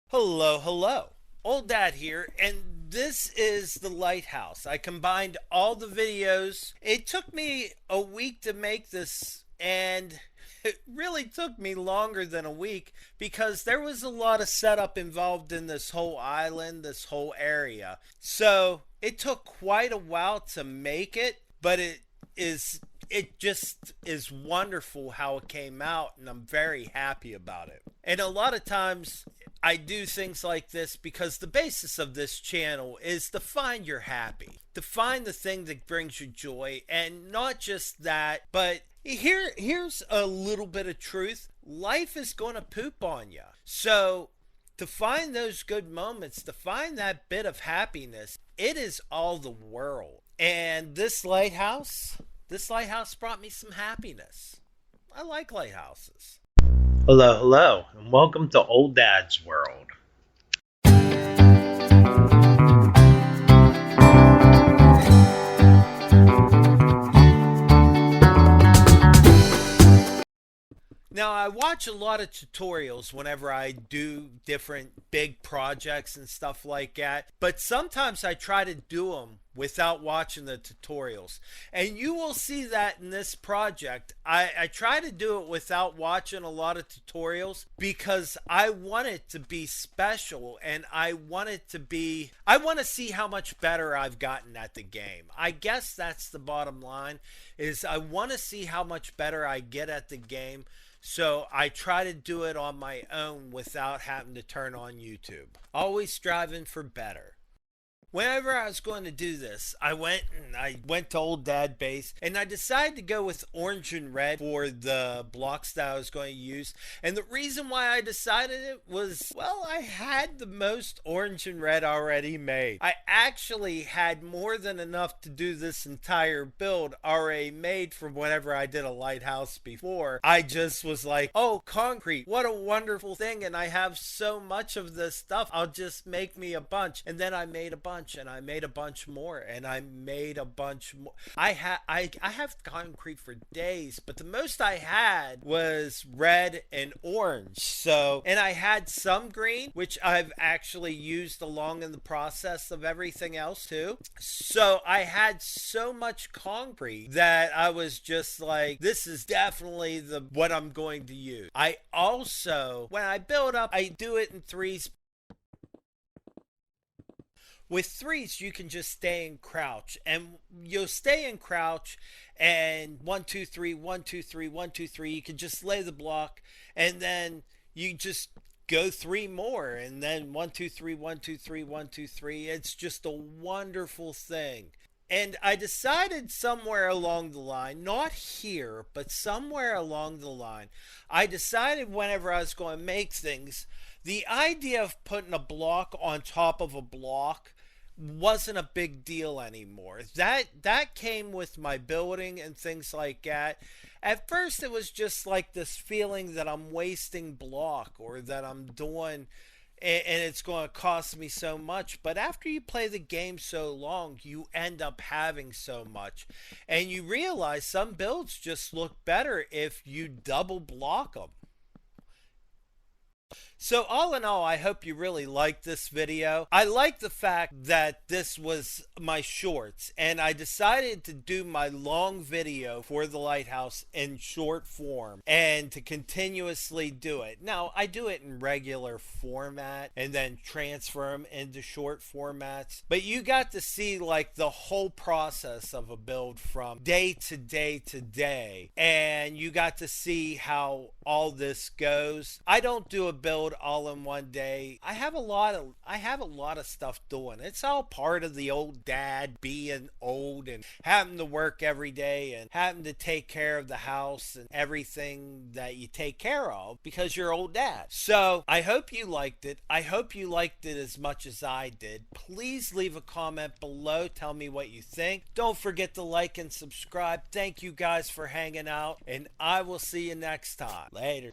Hello, hello. Old Dad here, and this is the Lighthouse. I combined all the videos. It took me a week to make this, and it really took me longer than a week because there was a lot of setup involved in this whole island, this whole area. So it took quite a while to make it, but is it just is wonderful how it came out, and I'm very happy about it. And a lot of times I do things like this because the basis of this channel is to find your happy, to find the thing that brings you joy, and not just that, but here's a little bit of truth. Life is going to poop on you. So to find those good moments, to find that bit of happiness, it is all the world. And this lighthouse brought me some happiness. I like lighthouses. Hello, hello, and welcome to Old Dad's World. Now, I watch a lot of tutorials whenever I do different big projects and stuff like that, but sometimes I try to do them without watching the tutorials. And you will see that in this project. I try to do it without watching a lot of tutorials because I want it to be special, and I want to see how much better I've gotten at the game. I guess that's the bottom line, is I want to see how much better I get at the game. So I try to do it on my own without having to turn on YouTube. Always striving for better. Whenever I was going to do this, I went to Old Dad Base, and I decided to go with orange and red for the blocks that I was going to use. And the reason why I decided it was, well, I had the most orange and red already made. I actually had more than enough to do this entire build already made from whenever I did a lighthouse before. I just was like, oh, concrete, what a wonderful thing, and I have so much of this stuff, I'll just make me a bunch. And then I made a bunch, and I made a bunch more, and I made a bunch more. I have concrete for days, but the most I had was red and orange. So, and I had some green, which I've actually used along in the process of everything else too. So I had so much concrete that I was just like, this is definitely the what I'm going to use. I also, when I build up, I do it in threes. With threes, you can just stay in crouch, and you'll stay in crouch, and 1 2 3 1 2 3 1 2 3. You can just lay the block, and then you just go three more, and then 1 2 3 1 2 3 1 2 3. It's just a wonderful thing. And I decided somewhere along the line, not here, but somewhere along the line, I decided whenever I was going to make things, the idea of putting a block on top of a block wasn't a big deal anymore. That came with my building and things like that. At first it was just like this feeling that I'm wasting block, or that I'm doing, and it's going to cost me so much. But after you play the game so long, you end up having so much, and you realize some builds just look better if you double block them. So all in all, I hope you really liked this video. I like the fact that this was my shorts, and I decided to do my long video for the lighthouse in short form and to continuously do it. Now, I do it in regular format and then transfer them into short formats, but you got to see like the whole process of a build from day to day to day, and you got to see how all this goes. I don't do a build all in one day. I have a lot of stuff doing. It's all part of the old dad being old and having to work every day and having to take care of the house and everything that you take care of because you're old dad. So I hope you liked it. I hope you liked it as much as I did. Please leave a comment below. Tell me what you think. Don't forget to like and subscribe. Thank you guys for hanging out, and I will see you next time. Later.